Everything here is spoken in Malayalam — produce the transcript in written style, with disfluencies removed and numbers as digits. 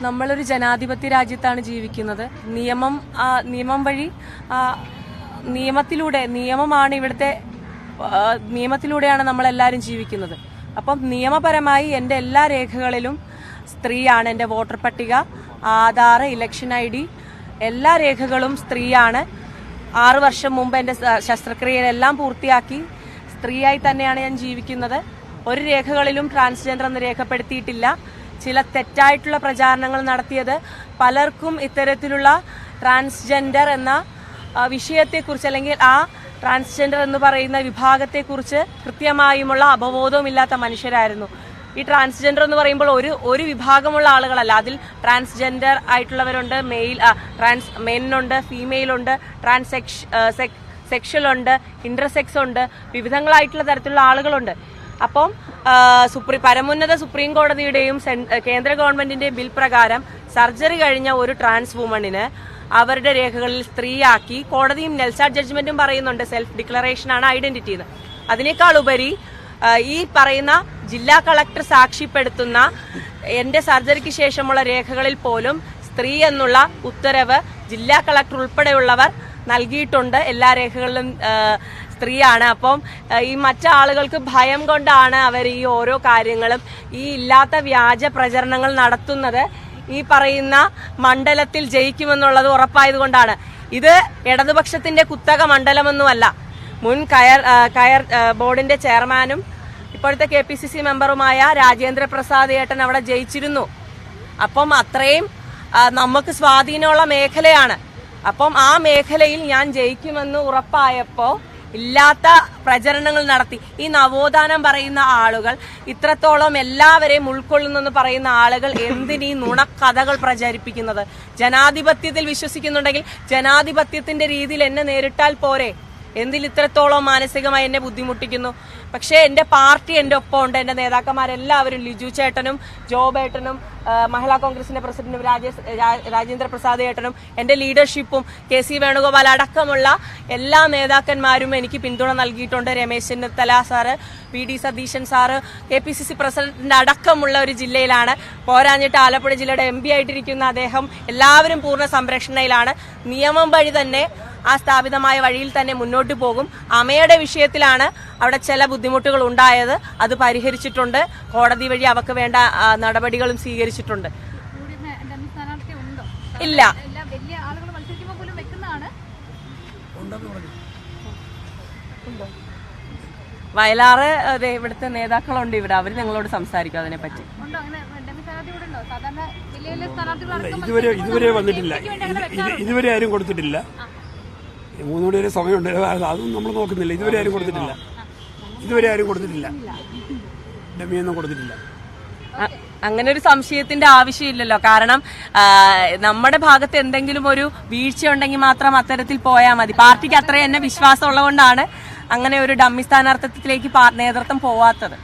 നമ്മളൊരു ജനാധിപത്യ രാജ്യത്താണ് ജീവിക്കുന്നത്. നിയമം വഴി നിയമമാണ് ഇവിടുത്തെ നിയമത്തിലൂടെയാണ് നമ്മളെല്ലാവരും ജീവിക്കുന്നത്. അപ്പം നിയമപരമായി എൻ്റെ എല്ലാ രേഖകളിലും സ്ത്രീയാണ്. എൻ്റെ വോട്ടർ പട്ടിക, ആധാർ, ഇലക്ഷൻ ID എല്ലാ രേഖകളും സ്ത്രീയാണ്. 6 വർഷം മുമ്പ് എൻ്റെ ശസ്ത്രക്രിയയെല്ലാം പൂർത്തിയാക്കി സ്ത്രീയായി തന്നെയാണ് ഞാൻ ജീവിക്കുന്നത്. ഒരു രേഖകളിലും ട്രാൻസ്ജെൻഡർ എന്ന് രേഖപ്പെടുത്തിയിട്ടില്ല. ചില തെറ്റായിട്ടുള്ള പ്രചാരണങ്ങൾ നടത്തിയത് പലർക്കും ഇത്തരത്തിലുള്ള ട്രാൻസ്ജെൻഡർ എന്ന വിഷയത്തെക്കുറിച്ച് അല്ലെങ്കിൽ ആ ട്രാൻസ്ജെൻഡർ എന്ന് പറയുന്ന വിഭാഗത്തെക്കുറിച്ച് കൃത്യമായുമുള്ള അവബോധവുമില്ലാത്ത മനുഷ്യരായിരുന്നു. ഈ ട്രാൻസ്ജെൻഡർ എന്ന് പറയുമ്പോൾ ഒരു വിഭാഗമുള്ള ആളുകളല്ല. അതിൽ ട്രാൻസ്ജെൻഡർ ആയിട്ടുള്ളവരുണ്ട്, മെന്നുണ്ട്, ഫീമെയിലുണ്ട്, സെക്ഷൽ ഉണ്ട്, ഇന്റർസെക്സ് ഉണ്ട്, വിവിധങ്ങളായിട്ടുള്ള തരത്തിലുള്ള ആളുകളുണ്ട്. അപ്പം പരമോന്നത സുപ്രീം കോടതിയുടെയും കേന്ദ്ര ഗവൺമെന്റിന്റെയും ബിൽ പ്രകാരം സർജറി കഴിഞ്ഞ ഒരു ട്രാൻസ് വുമണിന് അവരുടെ രേഖകളിൽ സ്ത്രീയാക്കി കോടതിയും നെൽസാഡ് ജഡ്ജ്മെന്റും പറയുന്നുണ്ട് സെൽഫ് ഡിക്ലറേഷനാണ് ഐഡന്റിറ്റി എന്ന്. അതിനേക്കാൾ ഉപരി ഈ പറയുന്ന ജില്ലാ കളക്ടർ സാക്ഷ്യപ്പെടുത്തുന്ന എന്റെ സർജറിക്ക് ശേഷമുള്ള രേഖകളിൽ പോലും സ്ത്രീ എന്നുള്ള ഉത്തരവ് ജില്ലാ കളക്ടർ ഉൾപ്പെടെയുള്ളവർ നൽകിയിട്ടുണ്ട്. എല്ലാ രേഖകളിലും സ്ത്രീയാണ്. അപ്പം ഈ മറ്റാളുകൾക്ക് ഭയം കൊണ്ടാണ് അവർ ഈ ഓരോ കാര്യങ്ങളും ഈ ഇല്ലാത്ത വ്യാജ പ്രചരണങ്ങൾ നടത്തുന്നത്. ഈ പറയുന്ന മണ്ഡലത്തിൽ ജയിക്കുമെന്നുള്ളത് ഉറപ്പായതുകൊണ്ടാണ്. ഇത് ഇടതുപക്ഷത്തിന്റെ കുത്തക മണ്ഡലമൊന്നുമല്ല. മുൻ കയർ ബോർഡിന്റെ ചെയർമാനും ഇപ്പോഴത്തെ KPCC മെമ്പറുമായ രാജേന്ദ്ര പ്രസാദ് ഏട്ടൻ അവിടെ ജയിച്ചിരുന്നു. അപ്പം അത്രയും നമുക്ക് സ്വാധീനമുള്ള മേഖലയാണ്. അപ്പം ആ മേഖലയിൽ ഞാൻ ജയിക്കുമെന്ന് ഉറപ്പായപ്പോ ഇല്ലാത്ത പ്രചരണങ്ങൾ നടത്തി ഈ നവോത്ഥാനം പറയുന്ന ആളുകൾ, ഇത്രത്തോളം എല്ലാവരെയും ഉൾക്കൊള്ളുന്നെന്ന് പറയുന്ന ആളുകൾ എന്തിനീ നുണക്കഥകൾ പ്രചരിപ്പിക്കുന്നത്? ജനാധിപത്യത്തിൽ വിശ്വസിക്കുന്നുണ്ടെങ്കിൽ ജനാധിപത്യത്തിന്റെ രീതിയിൽ എന്നെ നേരിട്ടാൽ പോരെ. എന്തിൽ ഇത്രത്തോളം മാനസികമായി എന്നെ ബുദ്ധിമുട്ടിക്കുന്നു? പക്ഷേ എന്റെ പാർട്ടി എന്റെ ഒപ്പം ഉണ്ട്. എന്റെ നേതാക്കന്മാരെല്ലാവരും, ലിജു ചേട്ടനും ജോബേട്ടനും മഹിളാ കോൺഗ്രസിന്റെ പ്രസിഡന്റും രാജേന്ദ്ര പ്രസാദ് ഏട്ടനും എന്റെ ലീഡർഷിപ്പും KC വേണുഗോപാൽ അടക്കമുള്ള എല്ലാ നേതാക്കന്മാരും എനിക്ക് പിന്തുണ നൽകിയിട്ടുണ്ട്. Ramesh Chennithala sir, VD Satheesan sir, KPCC president അടക്കമുള്ള ഒരു ജില്ലയിലാണ്. പോരാഞ്ഞിട്ട് ആലപ്പുഴ ജില്ലയുടെ MP ആയിട്ടിരിക്കുന്ന അദ്ദേഹം. എല്ലാവരും പൂർണ്ണ സംരക്ഷണയിലാണ്. നിയമം വഴി തന്നെ ആ സ്ഥാപിതമായ വഴിയിൽ തന്നെ മുന്നോട്ട് പോകും. അമ്മയുടെ വിഷയത്തിലാണ് അവിടെ ചില ബുദ്ധിമുട്ടുകൾ ഉണ്ടായത്. അത് പരിഹരിച്ചിട്ടുണ്ട്. കോടതി വഴി അവർക്ക് വേണ്ട നടപടികളും സ്വീകരിച്ചിട്ടുണ്ട്. ഇല്ല, വയലാറ് ഇവിടുത്തെ നേതാക്കളുണ്ട്. ഇവിടെ അവർ നിങ്ങളോട് സംസാരിക്കും അതിനെപ്പറ്റി. ഇതുവരെ വന്നിട്ടില്ല. ഇതുവരെ ആരും കൊടുത്തിട്ടില്ല. 3 മണി വരെ സമയമുണ്ട്. അതൊന്നും നമ്മൾ നോക്കുന്നില്ല. ഇതുവരെ ആരും കൊടുത്തിട്ടില്ല. ഡമ്മിയൊന്നും കൊടുത്തിട്ടില്ല. അങ്ങനെ ഒരു സംശയത്തിന്റെ ആവശ്യമില്ലല്ലോ. കാരണം നമ്മുടെ ഭാഗത്ത് എന്തെങ്കിലും ഒരു വീഴ്ച ഉണ്ടെങ്കിൽ മാത്രം അത്തരത്തിൽ പോയാൽ മതി. പാർട്ടിക്ക് അത്രയും എന്നെ വിശ്വാസം ഉള്ളതുകൊണ്ടാണ് അങ്ങനെ ഒരു ഡമ്മി സ്ഥാനാർത്ഥിത്വത്തിലേക്ക് നേതൃത്വം പോവാത്തത്.